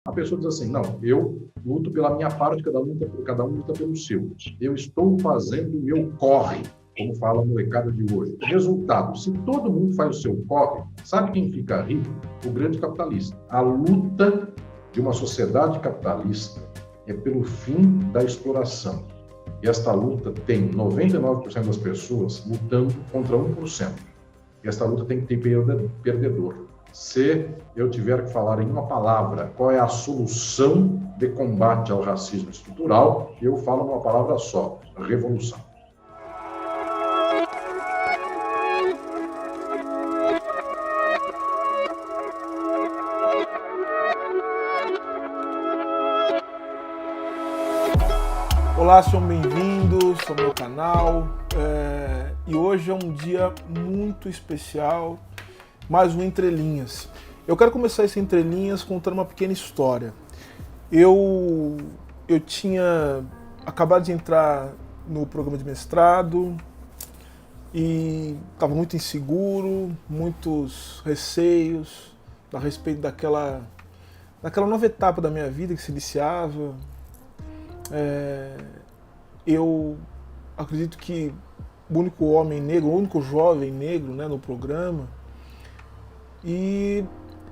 A pessoa diz assim, não, eu luto pela minha parte, cada um luta pelo seu. Eu estou fazendo o meu corre, como fala a molecada de hoje. Resultado, se todo mundo faz o seu corre, sabe quem fica rico? O grande capitalista. A luta de uma sociedade capitalista é pelo fim da exploração. E esta luta tem 99% das pessoas lutando contra 1%. E esta luta tem que ter perdedor. Se eu tiver que falar em uma palavra qual é a solução de combate ao racismo estrutural, eu falo uma palavra só: revolução. Olá, sejam bem-vindos ao meu canal e hoje é um dia muito especial, mais um Entre Linhas. Eu quero começar esse Entre Linhas contando uma pequena história. Eu tinha acabado de entrar no programa de mestrado e estava muito inseguro, muitos receios a respeito daquela nova etapa da minha vida que se iniciava. Eu acredito que o único homem negro, o único jovem negro, né, no programa. E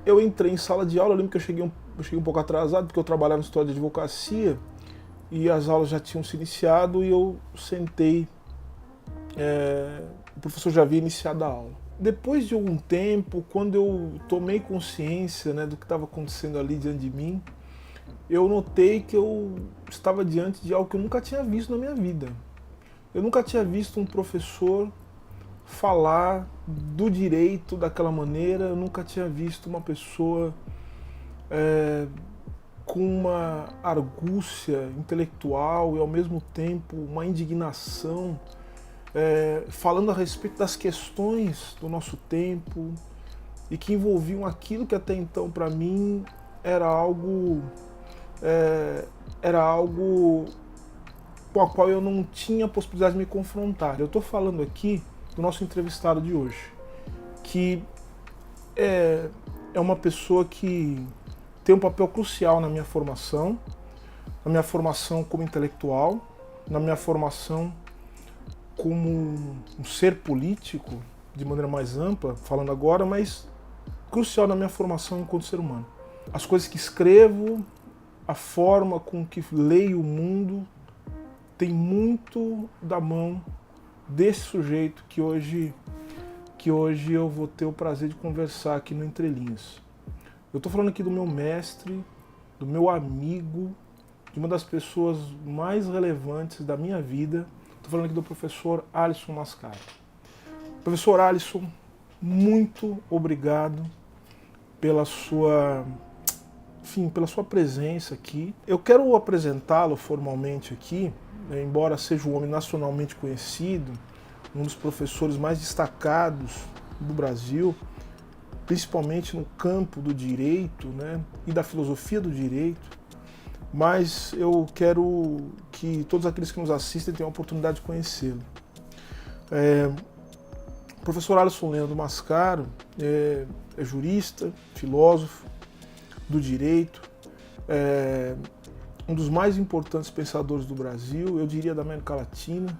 eu entrei em sala de aula. Eu lembro que eu cheguei um pouco atrasado, porque eu trabalhava no escritório de advocacia e as aulas já tinham se iniciado e eu sentei. O professor já havia iniciado a aula. Depois de algum tempo, quando eu tomei consciência, né, do que estava acontecendo ali diante de mim, eu notei que eu estava diante de algo que eu nunca tinha visto na minha vida. Eu nunca tinha visto um professor falar do direito daquela maneira, eu nunca tinha visto uma pessoa com uma argúcia intelectual e ao mesmo tempo uma indignação, falando a respeito das questões do nosso tempo e que envolviam aquilo que até então para mim era algo com a qual eu não tinha possibilidade de me confrontar. Eu estou falando aqui do nosso entrevistado de hoje, que é uma pessoa que tem um papel crucial na minha formação como intelectual, na minha formação como um ser político, de maneira mais ampla, falando agora, mas crucial na minha formação enquanto ser humano. As coisas que escrevo, a forma com que leio o mundo, tem muito da mão desse sujeito que hoje eu vou ter o prazer de conversar aqui no Entre Linhas. Eu estou falando aqui do meu mestre, do meu amigo, de uma das pessoas mais relevantes da minha vida. Estou falando aqui do professor Alisson Mascaro. Professor Alisson, muito obrigado pela sua presença aqui. Eu quero apresentá-lo formalmente aqui, né, embora seja um homem nacionalmente conhecido, um dos professores mais destacados do Brasil, principalmente no campo do direito, né, e da filosofia do direito, mas eu quero que todos aqueles que nos assistem tenham a oportunidade de conhecê-lo. O professor Alisson Leandro Mascaro é jurista, filósofo do direito, um dos mais importantes pensadores do Brasil, eu diria da América Latina,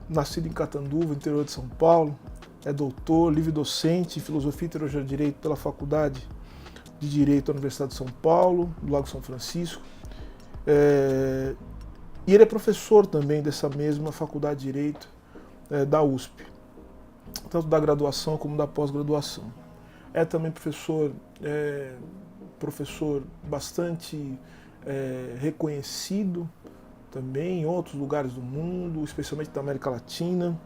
nascido em Catanduva, interior de São Paulo, é doutor, livre docente em Filosofia e Teologia do Direito pela Faculdade de Direito da Universidade de São Paulo, do Lago São Francisco, e ele é professor também dessa mesma Faculdade de Direito da USP, tanto da graduação como da pós-graduação. É também professor bastante reconhecido também em outros lugares do mundo, especialmente da América Latina.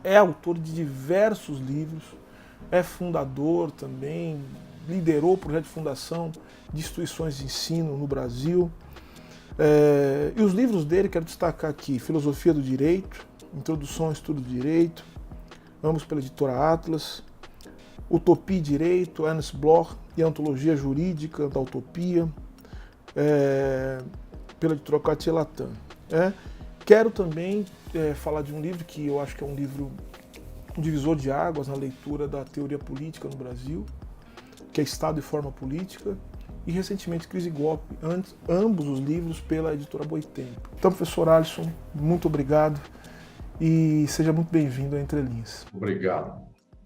É autor de diversos livros, é fundador também, liderou o projeto de fundação de instituições de ensino no Brasil. E os livros dele, quero destacar aqui: Filosofia do Direito, Introdução ao Estudo do Direito, ambos pela editora Atlas, Utopia e Direito, Ernst Bloch e a Antologia Jurídica da Utopia, pela editora Cartier Latam. Quero também falar de um livro que eu acho que é um livro, um divisor de águas na leitura da teoria política no Brasil, que é Estado e Forma Política, e recentemente Crise e Golpe, ambos os livros pela editora Boitempo. Então, professor Alisson, muito obrigado e seja muito bem-vindo a Entre Linhas. Obrigado.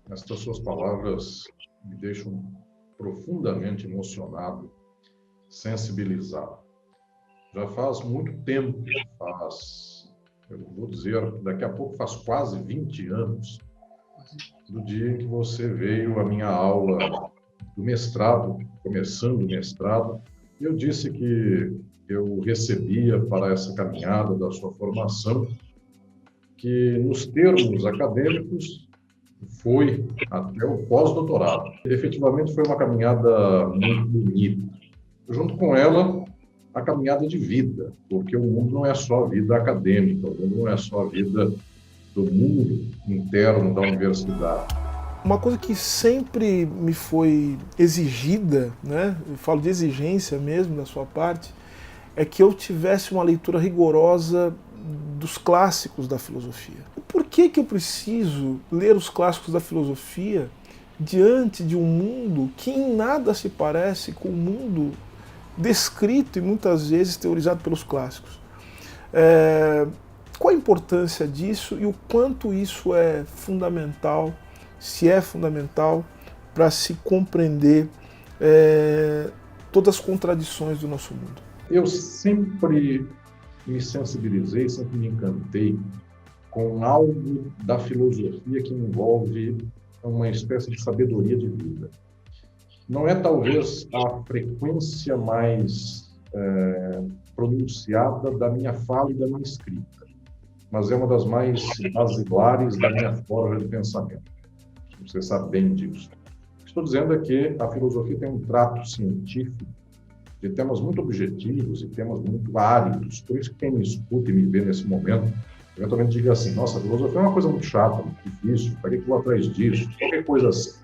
Estas suas palavras me deixam profundamente emocionado, sensibilizado. Já faz muito tempo, eu vou dizer, daqui a pouco faz quase 20 anos, do dia em que você veio à minha aula do mestrado, começando o mestrado, e eu disse que eu recebia para essa caminhada da sua formação, que nos termos acadêmicos foi até o pós-doutorado. Efetivamente foi uma caminhada muito bonita. Junto com ela, a caminhada de vida, porque o mundo não é só a vida acadêmica, o mundo não é só a vida do mundo interno da universidade. Uma coisa que sempre me foi exigida, né? Eu falo de exigência mesmo da sua parte, é que eu tivesse uma leitura rigorosa dos clássicos da filosofia. Por que eu preciso ler os clássicos da filosofia diante de um mundo que em nada se parece com o mundo descrito e muitas vezes teorizado pelos clássicos? Qual a importância disso e o quanto isso é fundamental, se é fundamental, para se compreender todas as contradições do nosso mundo? Eu sempre me sensibilizei, sempre me encantei com algo da filosofia que envolve uma espécie de sabedoria de vida. Não é talvez a frequência mais pronunciada da minha fala e da minha escrita, mas é uma das mais basilares da minha forma de pensamento. Você sabe bem disso. O que estou dizendo é que a filosofia tem um trato científico de temas muito objetivos e temas muito áridos. Por isso que quem me escuta e me vê nesse momento, eventualmente diga assim, nossa, a filosofia é uma coisa muito chata, muito difícil, para que eu vou atrás disso? Qualquer coisa assim.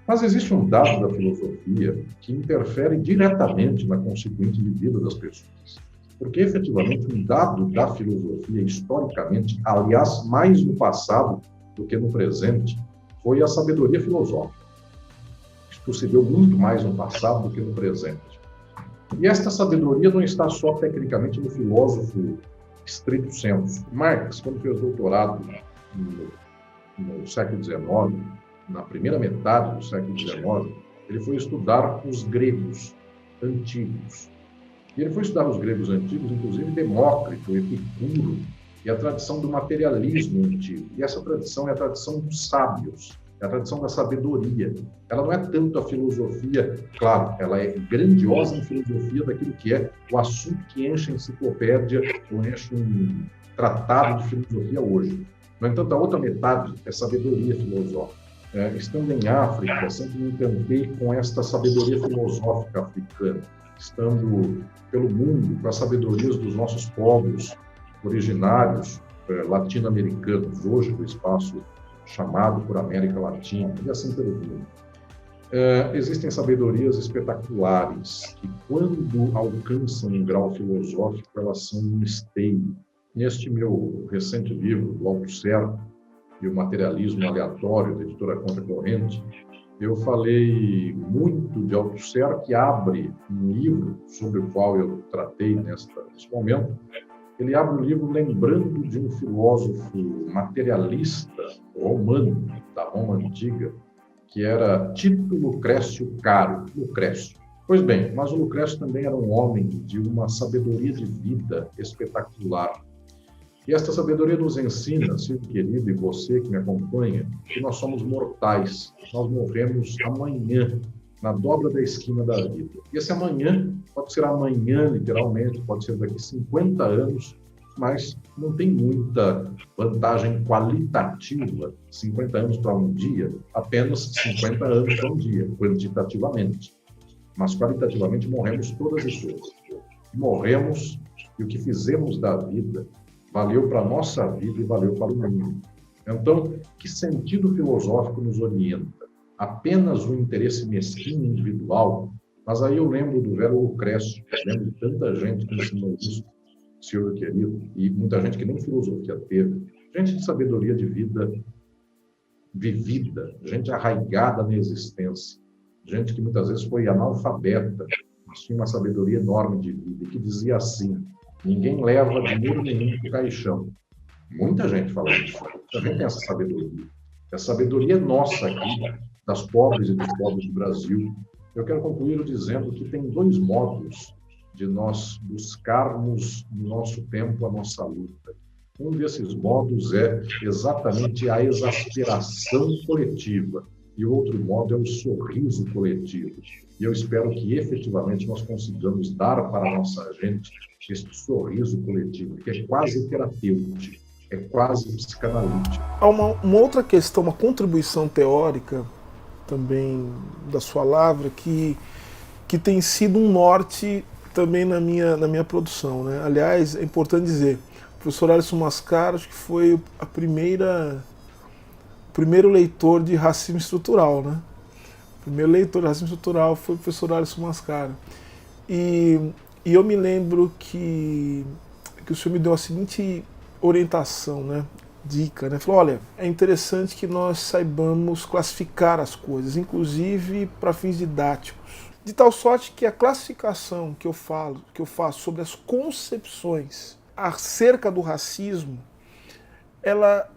Mas existe um dado da filosofia que interfere diretamente na constituinte de vida das pessoas. Porque, efetivamente, um dado da filosofia, historicamente, aliás, mais no passado do que no presente, foi a sabedoria filosófica. Isto se deu muito mais no passado do que no presente. E esta sabedoria não está só tecnicamente no filósofo estrito sensu. Marx, quando fez doutorado no século XIX, na primeira metade do século XIX, ele foi estudar os gregos antigos. E ele foi estudar os gregos antigos, inclusive Demócrito, Epicuro, e a tradição do materialismo antigo. E essa tradição é a tradição dos sábios, é a tradição da sabedoria. Ela não é tanto a filosofia, claro, ela é grandiosa em filosofia daquilo que é o assunto que enche a enciclopédia ou enche um tratado de filosofia hoje. No entanto, a outra metade é sabedoria filosófica. Estando em África, sempre me encantei com esta sabedoria filosófica africana. Estando pelo mundo, com as sabedorias dos nossos povos originários latino-americanos, hoje do espaço chamado por América Latina, e assim pelo mundo. Existem sabedorias espetaculares que, quando alcançam um grau filosófico, elas são um esteio. Neste meu recente livro, do Althusser e o Materialismo Aleatório, da editora Contracorrente, eu falei muito de Althusser, que abre um livro sobre o qual eu tratei nesse momento. Ele abre o livro lembrando de um filósofo materialista romano, da Roma Antiga, que era Tito Lucrécio Caro. Lucrécio. Pois bem, mas o Lucrécio também era um homem de uma sabedoria de vida espetacular. E esta sabedoria nos ensina, Silvio querido, e você que me acompanha, que nós somos mortais, nós morremos amanhã, na dobra da esquina da vida. E esse amanhã pode ser amanhã, literalmente, pode ser daqui 50 anos, mas não tem muita vantagem qualitativa, 50 anos para um dia, apenas 50 anos para um dia, quantitativamente. Mas qualitativamente morremos todas e todos. Morremos e o que fizemos da vida valeu para a nossa vida e valeu para o mundo. Então, que sentido filosófico nos orienta? Apenas o interesse mesquinho individual? Mas aí eu lembro do velho Lucrécio, lembro de tanta gente que ensinou isso, senhor querido, e muita gente que nem filosofia teve, gente de sabedoria de vida vivida, gente arraigada na existência. gente que muitas vezes foi analfabeta, mas tinha uma sabedoria enorme de vida, que dizia assim: ninguém leva dinheiro nenhum para o caixão. Muita gente fala isso, também tem essa sabedoria. A sabedoria nossa aqui, das pobres e dos pobres do Brasil. Eu quero concluir dizendo que tem dois modos de nós buscarmos no nosso tempo a nossa luta. Um desses modos é exatamente a exasperação coletiva, e o outro modo é o sorriso coletivo. E eu espero que efetivamente nós consigamos dar para a nossa gente este sorriso coletivo, que é quase terapêutico, é quase psicanalítico. Há uma outra questão, uma contribuição teórica também da sua lavra que tem sido um norte também na minha produção, né? Aliás, é importante dizer, o professor Alisson Mascaro acho que foi o primeiro leitor de racismo estrutural, né? O primeiro leitor de racismo estrutural foi o professor Alisson Mascaro. E eu me lembro que o senhor me deu a seguinte orientação, né? Dica, né? Falou: olha, é interessante que nós saibamos classificar as coisas, inclusive para fins didáticos. De tal sorte que a classificação que eu faço sobre as concepções acerca do racismo, ela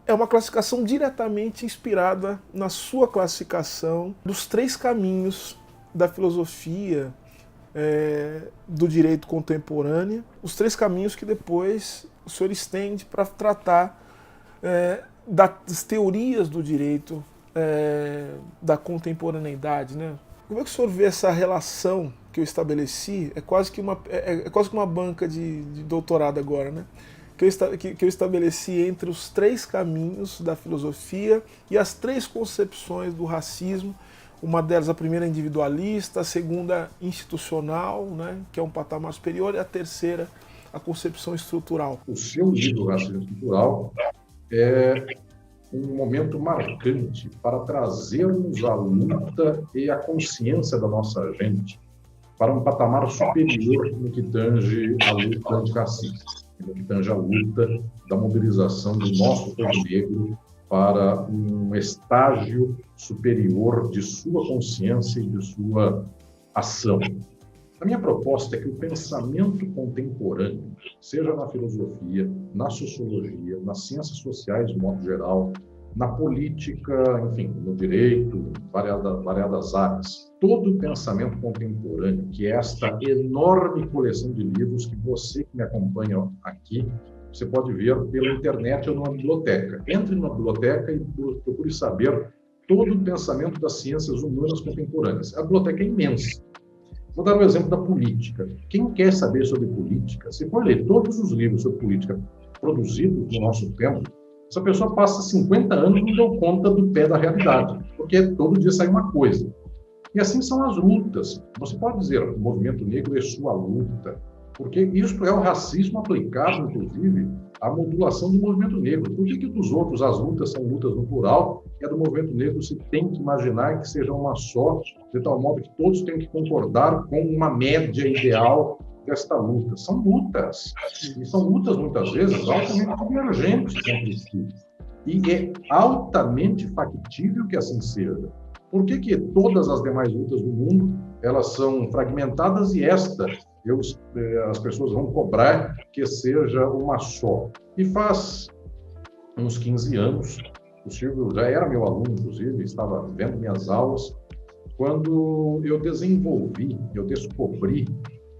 é uma classificação diretamente inspirada na sua classificação dos 3 caminhos da filosofia do direito contemporâneo, os 3 caminhos que depois o senhor estende para tratar das teorias do direito da contemporaneidade, né? Como é que o senhor vê essa relação que eu estabeleci? É quase que uma banca de doutorado agora, né? Que eu estabeleci entre os 3 caminhos da filosofia e as 3 concepções do racismo. Uma delas, a primeira, individualista, a segunda, institucional, né, que é um patamar superior, e a terceira, a concepção estrutural. O seu livro, Racismo Estrutural, é um momento marcante para trazermos a luta e a consciência da nossa gente para um patamar superior no que tange a luta antirracista, no que tange a luta da mobilização do nosso povo negro para um estágio superior de sua consciência e de sua ação. A minha proposta é que o pensamento contemporâneo, seja na filosofia, na sociologia, nas ciências sociais de modo geral, na política, enfim, no direito, variadas áreas, todo o pensamento contemporâneo, que é esta enorme coleção de livros que você que me acompanha aqui, você pode ver pela internet ou numa biblioteca. Entre numa biblioteca e procure saber todo o pensamento das ciências humanas contemporâneas. A biblioteca é imensa. Vou dar um exemplo da política. Quem quer saber sobre política, se for ler todos os livros sobre política produzidos no nosso tempo, essa pessoa passa 50 anos e não deu conta do pé da realidade, porque todo dia sai uma coisa. E assim são as lutas. Você pode dizer, o movimento negro é sua luta, porque isso é o racismo aplicado, inclusive, à modulação do movimento negro. Por que dos outros as lutas são lutas no plural e a do movimento negro se tem que imaginar que seja uma só, de tal modo que todos têm que concordar com uma média ideal desta luta? São lutas, e são lutas, muitas vezes, altamente divergentes entre si. E é altamente factível que assim seja. Por que todas as demais lutas do mundo elas são fragmentadas e esta as pessoas vão cobrar que seja uma só? E faz uns 15 anos, o Silvio já era meu aluno, inclusive, estava vendo minhas aulas, quando eu descobri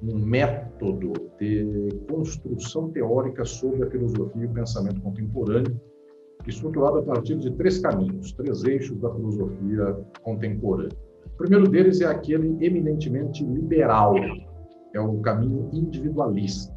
um método de construção teórica sobre a filosofia e o pensamento contemporâneo, estruturado a partir de 3 caminhos, 3 eixos da filosofia contemporânea. O primeiro deles é aquele eminentemente liberal, é o caminho individualista.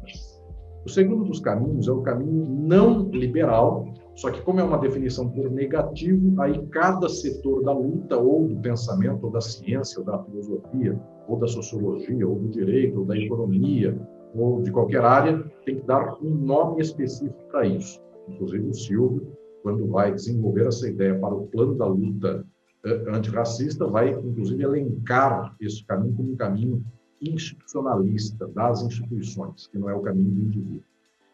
O segundo dos caminhos é o caminho não liberal, só que como é uma definição por negativo, aí cada setor da luta, ou do pensamento, ou da ciência, ou da filosofia, ou da sociologia, ou do direito, ou da economia, ou de qualquer área, tem que dar um nome específico para isso. Inclusive o Silvio, quando vai desenvolver essa ideia para o plano da luta antirracista, vai, inclusive, elencar esse caminho como um caminho institucionalista das instituições, que não é o caminho do indivíduo.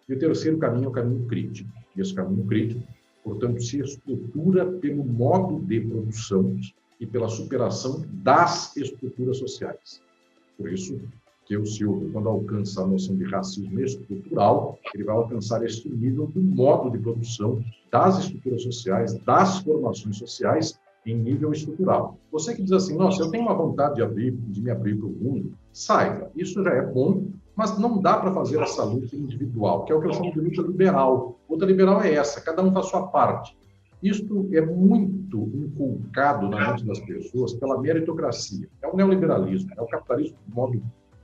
E o terceiro caminho é o caminho crítico. E esse caminho crítico, portanto, se estrutura pelo modo de produção e pela superação das estruturas sociais. Por isso que o Silvio, quando alcança a noção de racismo estrutural, ele vai alcançar este nível do modo de produção das estruturas sociais, das formações sociais, em nível estrutural. Você que diz assim, nossa, eu tenho uma vontade de me abrir para o mundo, saiba, isso já é bom, mas não dá para fazer essa luta individual, que é o que eu chamo de luta liberal. Luta liberal é essa, cada um faz a sua parte. Isto é muito inculcado na mente das pessoas pela meritocracia. É o neoliberalismo, é o capitalismo de modo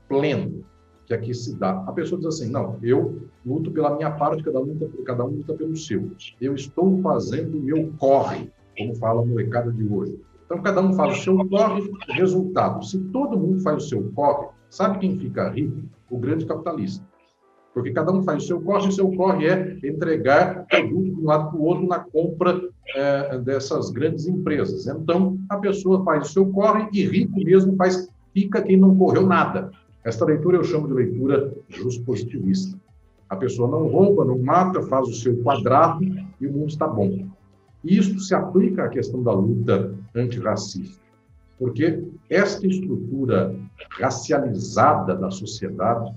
pleno que aqui se dá. A pessoa diz assim, não, eu luto pela minha parte, cada um luta pelo seu. Eu estou fazendo o meu corre, como fala a molecada de hoje. Então, cada um faz o seu corre, resultado. Se todo mundo faz o seu corre, sabe quem fica rico? O grande capitalista. Porque cada um faz o seu corre é entregar produto de um lado para o outro na compra dessas grandes empresas. Então, a pessoa faz o seu corre e rico mesmo fica quem não correu nada. Esta leitura eu chamo de leitura justpositivista. A pessoa não rouba, não mata, faz o seu quadrado e o mundo está bom. E isto se aplica à questão da luta antirracista, porque esta estrutura racializada da sociedade,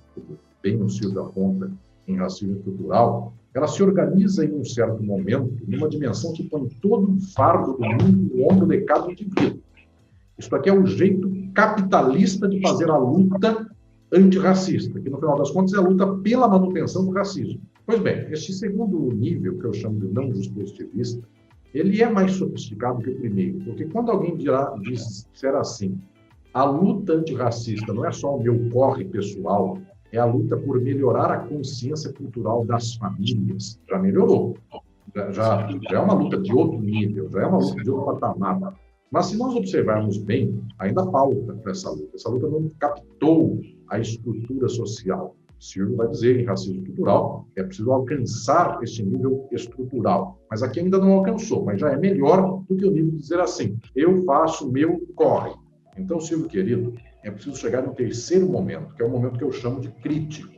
bem o Silvio aponta em racismo estrutural, ela se organiza em um certo momento, numa dimensão que põe todo o fardo do mundo no ombro de cada indivíduo. Isso aqui é o jeito capitalista de fazer a luta antirracista, que no final das contas é a luta pela manutenção do racismo. Pois bem, este segundo nível, que eu chamo de não justpositivista, ele é mais sofisticado que o primeiro, porque quando alguém disser assim, a luta antirracista não é só o meu corre pessoal, é a luta por melhorar a consciência cultural das famílias. Já melhorou. Já é uma luta de outro nível, já é uma luta de outro patamar. Mas se nós observarmos bem, ainda falta para essa luta. Essa luta não captou a estrutura social. Silvio vai dizer, em racismo estrutural, é preciso alcançar esse nível estrutural. Mas aqui ainda não alcançou, mas já é melhor do que o nível de dizer assim, eu faço o meu corre. Então, Silvio, querido, é preciso chegar no terceiro momento, que é o momento que eu chamo de crítico,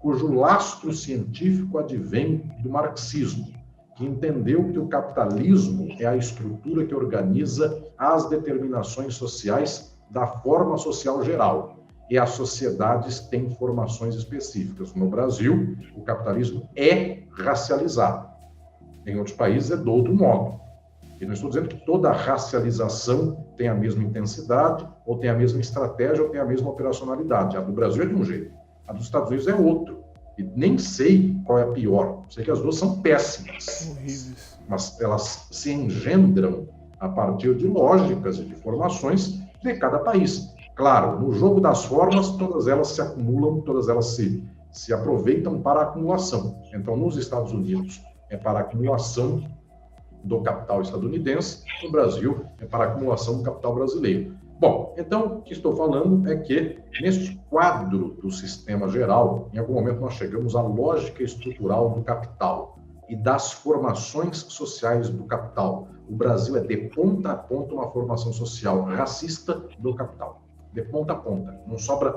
cujo lastro científico advém do marxismo, que entendeu que o capitalismo é a estrutura que organiza as determinações sociais da forma social geral. E as sociedades têm formações específicas. No Brasil, o capitalismo é racializado. Em outros países é do outro modo. E não estou dizendo que toda racialização tem a mesma intensidade, ou tem a mesma estratégia, ou tem a mesma operacionalidade. A do Brasil é de um jeito, a dos Estados Unidos é outro. E nem sei qual é a pior. Sei que as duas são péssimas. Horríveis. Mas elas se engendram a partir de lógicas e de formações de cada país. Claro, no jogo das formas, todas elas se acumulam, todas elas se aproveitam para a acumulação. Então, nos Estados Unidos, é para a acumulação do capital estadunidense, no Brasil, é para a acumulação do capital brasileiro. Bom, então, o que estou falando é que, neste quadro do sistema geral, em algum momento nós chegamos à lógica estrutural do capital e das formações sociais do capital. O Brasil é, de ponta a ponta, uma formação social racista do capital. De ponta a ponta. Não sobra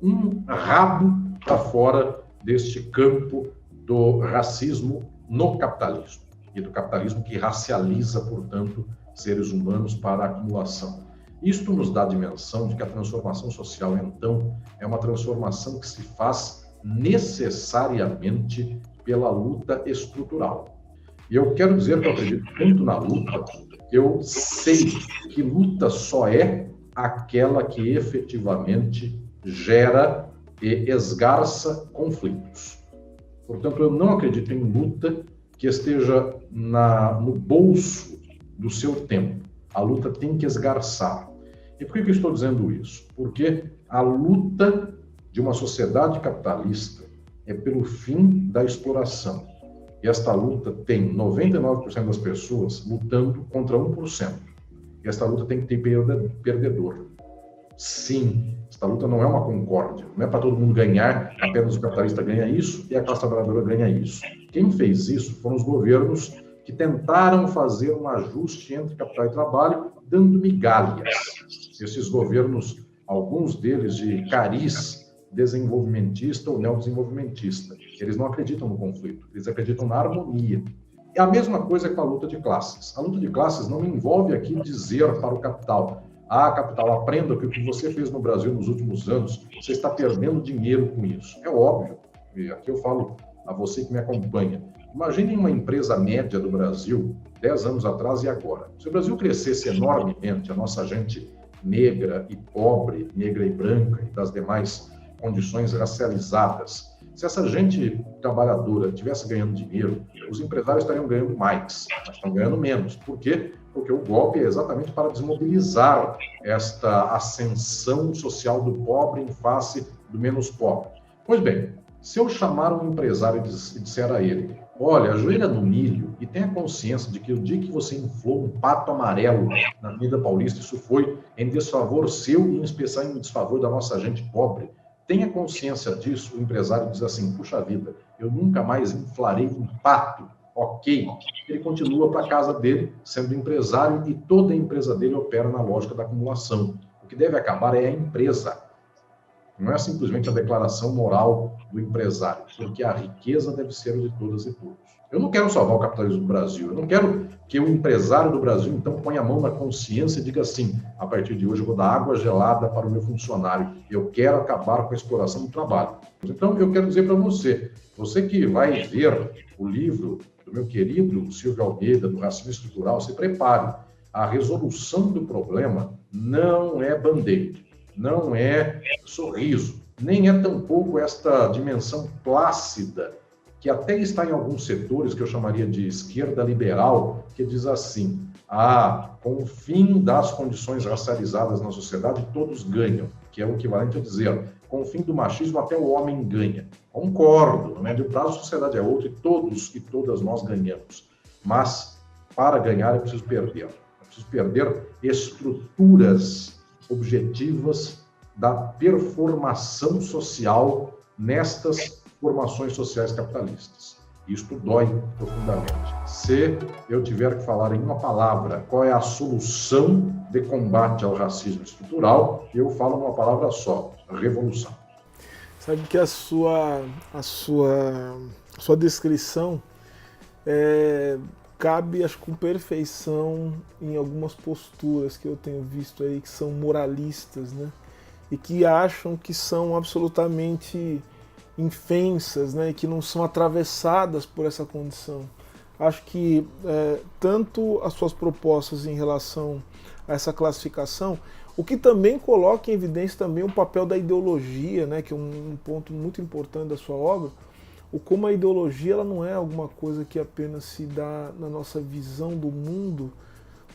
um rabo para fora deste campo do racismo no capitalismo. E do capitalismo que racializa, portanto, seres humanos para a acumulação. Isto nos dá a dimensão de que a transformação social, então, é uma transformação que se faz necessariamente pela luta estrutural. E eu quero dizer que eu acredito muito na luta, eu sei que luta só é aquela que efetivamente gera e esgarça conflitos. Portanto, eu não acredito em luta que esteja no bolso do seu tempo. A luta tem que esgarçar. E por que eu estou dizendo isso? Porque a luta de uma sociedade capitalista é pelo fim da exploração. E esta luta tem 99% das pessoas lutando contra 1%. E esta luta tem que ter perdedor. Sim, esta luta não é uma concórdia. Não é para todo mundo ganhar, apenas o capitalista ganha isso e a classe trabalhadora ganha isso. Quem fez isso foram os governos que tentaram fazer um ajuste entre capital e trabalho, dando migalhas. Esses governos, alguns deles de cariz desenvolvimentista ou neodesenvolvimentista, eles não acreditam no conflito, eles acreditam na harmonia. É a mesma coisa com a luta de classes. A luta de classes não envolve aqui dizer para o capital: capital, aprenda que o que você fez no Brasil nos últimos anos, você está perdendo dinheiro com isso. É óbvio, e aqui eu falo a você que me acompanha. Imagine uma empresa média do Brasil 10 anos atrás e agora. Se o Brasil crescesse enormemente, a nossa gente negra e pobre, negra e branca e das demais condições racializadas, se essa gente trabalhadora estivesse ganhando dinheiro, os empresários estariam ganhando mais, mas estão ganhando menos. Por quê? Porque o golpe é exatamente para desmobilizar esta ascensão social do pobre em face do menos pobre. Pois bem, se eu chamar um empresário e disser a ele: olha, ajoelha no milho e tenha consciência de que o dia que você inflou um pato amarelo na Avenida Paulista, isso foi em desfavor seu e em especial em desfavor da nossa gente pobre. Tenha consciência disso. O empresário diz assim: puxa vida, eu nunca mais inflarei um pato. Ok. Ele continua para a casa dele, sendo empresário, e toda a empresa dele opera na lógica da acumulação. O que deve acabar é a empresa. Não é simplesmente a declaração moral do empresário, porque a riqueza deve ser de todas e todos. Eu não quero salvar o capitalismo do Brasil, eu não quero que o empresário do Brasil, então, ponha a mão na consciência e diga assim: a partir de hoje eu vou dar água gelada para o meu funcionário, eu quero acabar com a exploração do trabalho. Então, eu quero dizer para você que vai ver o livro do meu querido Silvio Almeida, do Racismo Estrutural, se prepare. A resolução do problema não é band-aid, não é sorriso, nem é tampouco esta dimensão plácida, que até está em alguns setores que eu chamaria de esquerda liberal, que diz assim: com o fim das condições racializadas na sociedade, todos ganham, que é o equivalente a dizer: com o fim do machismo, até o homem ganha. Concordo, no médio prazo a sociedade é outra e todos e todas nós ganhamos. Mas, para ganhar, é preciso perder. É preciso perder estruturas objetivas da performação social nestas formações sociais capitalistas. Isto dói profundamente. Se eu tiver que falar em uma palavra qual é a solução de combate ao racismo estrutural, eu falo uma palavra só: revolução. Sabe que a sua descrição cabe, acho, com perfeição em algumas posturas que eu tenho visto aí que são moralistas, né? E que acham que são absolutamente infensas, né? E que não são atravessadas por essa condição. Acho que tanto as suas propostas em relação a essa classificação, o que também coloca em evidência também o papel da ideologia, né? Que é um ponto muito importante da sua obra, o como a ideologia ela não é alguma coisa que apenas se dá na nossa visão do mundo,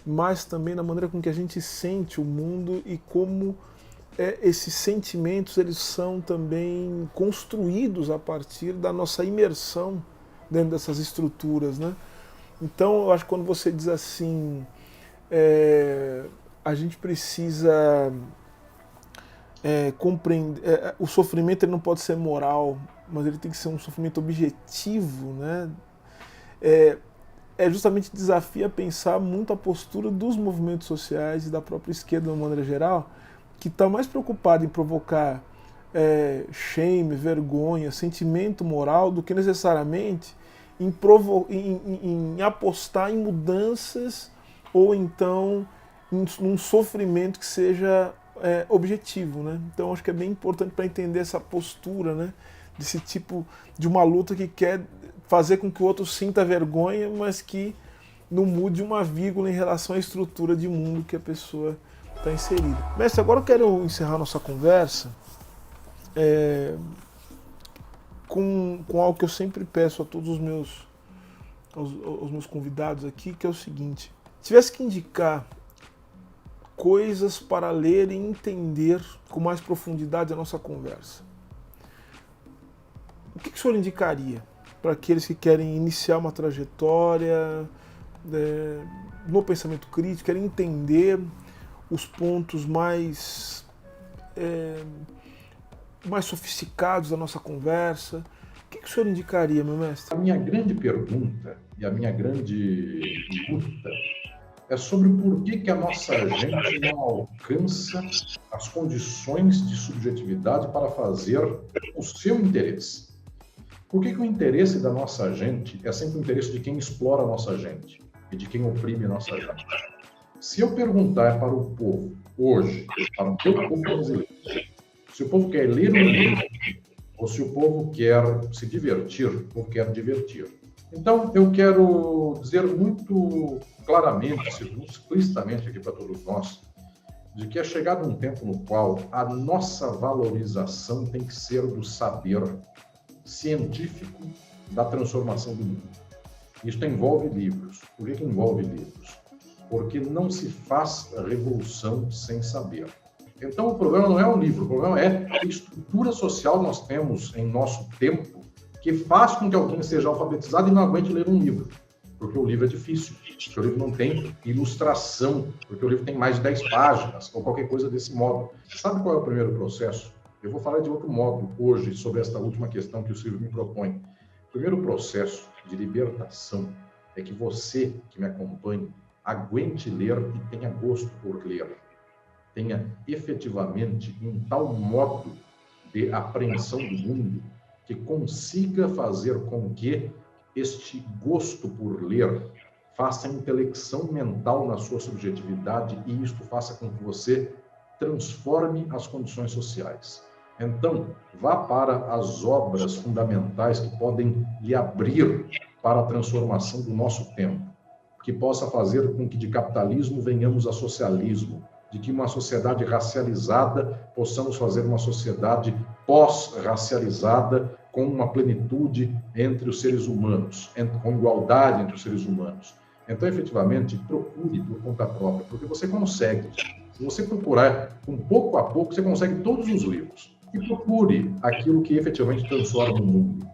mas também na maneira com que a gente sente o mundo e como esses sentimentos eles são também construídos a partir da nossa imersão dentro dessas estruturas, né? Então, eu acho que quando você diz assim, a gente precisa compreender, o sofrimento ele não pode ser moral, mas ele tem que ser um sofrimento objetivo, né? Justamente desafia a pensar muito a postura dos movimentos sociais e da própria esquerda de uma maneira geral, que está mais preocupado em provocar shame, vergonha, sentimento moral, do que necessariamente em apostar em mudanças ou então num sofrimento que seja objetivo, né? Então acho que é bem importante para entender essa postura, né? Desse tipo de uma luta que quer fazer com que o outro sinta vergonha, mas que não mude uma vírgula em relação à estrutura de mundo que a pessoa está inserida. Mestre, agora eu quero encerrar nossa conversa com algo que eu sempre peço a todos os meus convidados aqui, que é o seguinte: se tivesse que indicar coisas para ler e entender com mais profundidade a nossa conversa, o que o senhor indicaria para aqueles que querem iniciar uma trajetória no pensamento crítico, querem entender os pontos mais sofisticados da nossa conversa? O que o senhor indicaria, meu mestre? A minha grande pergunta e a minha grande luta é sobre por que a nossa gente não alcança as condições de subjetividade para fazer o seu interesse. Por que o interesse da nossa gente é sempre o interesse de quem explora a nossa gente e de quem oprime a nossa gente? Se eu perguntar para o povo, hoje, para o meu povo brasileiro, se o povo quer ler um livro ou se o povo quer se divertir ou quer divertir. Então, eu quero dizer muito claramente, explicitamente aqui para todos nós, de que é chegado um tempo no qual a nossa valorização tem que ser do saber científico da transformação do mundo. Isto envolve livros. Por que envolve livros? Porque não se faz revolução sem saber. Então, o problema não é o livro, o problema é a estrutura social que nós temos em nosso tempo que faz com que alguém seja alfabetizado e não aguente ler um livro. Porque o livro é difícil, porque o livro não tem ilustração, porque o livro tem mais de 10 páginas, ou qualquer coisa desse modo. Sabe qual é o primeiro processo? Eu vou falar de outro modo hoje sobre esta última questão que o Silvio me propõe. O primeiro processo de libertação é que você, que me acompanhe, aguente ler e tenha gosto por ler. Tenha efetivamente um tal modo de apreensão do mundo que consiga fazer com que este gosto por ler faça intelecção mental na sua subjetividade e isto faça com que você transforme as condições sociais. Então, vá para as obras fundamentais que podem lhe abrir para a transformação do nosso tempo, que possa fazer com que de capitalismo venhamos a socialismo, de que uma sociedade racializada possamos fazer uma sociedade pós-racializada com uma plenitude entre os seres humanos, com igualdade entre os seres humanos. Então, efetivamente, procure por conta própria, porque você consegue. Se você procurar, pouco a pouco, você consegue todos os livros. E procure aquilo que efetivamente transforma o mundo.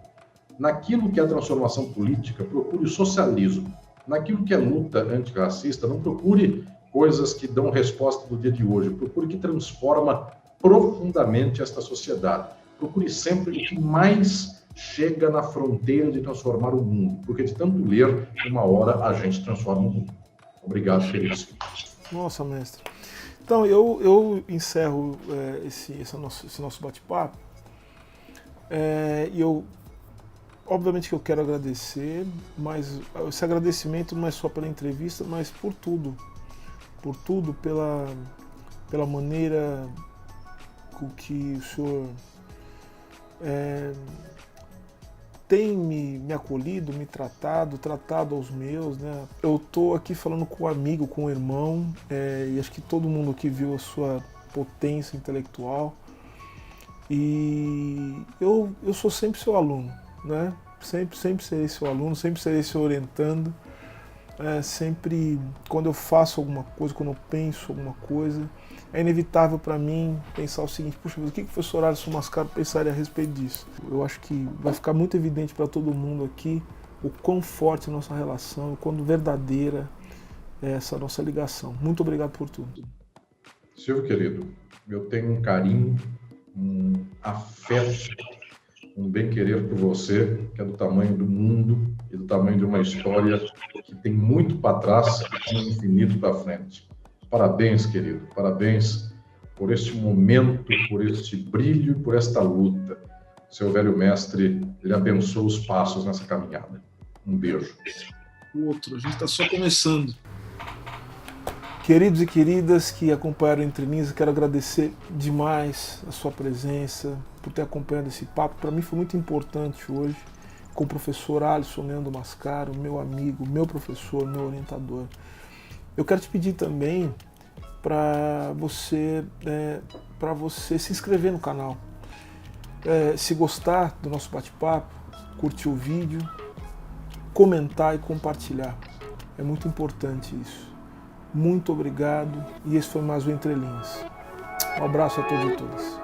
Naquilo que é a transformação política, procure o socialismo. Naquilo que é luta antirracista, não procure coisas que dão resposta do dia de hoje. Procure que transforma profundamente esta sociedade. Procure sempre o que mais chega na fronteira de transformar o mundo. Porque de tanto ler, uma hora a gente transforma o mundo. Obrigado, queridos. Nossa, mestre. Então, eu encerro esse nosso bate-papo. E obviamente que eu quero agradecer, mas esse agradecimento não é só pela entrevista, mas por tudo. Por tudo, pela maneira com que o senhor tem me acolhido, me tratado aos meus, né? Eu estou aqui falando com um amigo, com um irmão, e acho que todo mundo aqui viu a sua potência intelectual. E eu sou sempre seu aluno, né? Sempre serei seu aluno, sempre serei seu orientando. Sempre, quando eu faço alguma coisa, quando eu penso alguma coisa, é inevitável para mim pensar o seguinte: puxa, o que o professor Alisson Mascaro pensaria a respeito disso? Eu acho que vai ficar muito evidente para todo mundo aqui o quão forte é a nossa relação, o quão verdadeira é essa nossa ligação. Muito obrigado por tudo. Silvio, querido, eu tenho um carinho, um afeto, um bem-querer por você, que é do tamanho do mundo e do tamanho de uma história que tem muito para trás e tem infinito para frente. Parabéns, querido. Parabéns por este momento, por este brilho e por esta luta. Seu velho mestre, ele abençoa os passos nessa caminhada. Um beijo. O outro, a gente está só começando. Queridos e queridas que acompanharam o Entre Linhas, eu quero agradecer demais a sua presença, por ter acompanhado esse papo. Para mim foi muito importante hoje, com o professor Alisson Leandro Mascaro, meu amigo, meu professor, meu orientador. Eu quero te pedir também para você se inscrever no canal. Se gostar do nosso bate-papo, curtir o vídeo, comentar e compartilhar. É muito importante isso. Muito obrigado e esse foi mais o Entre Linhas. Um abraço a todos e todas.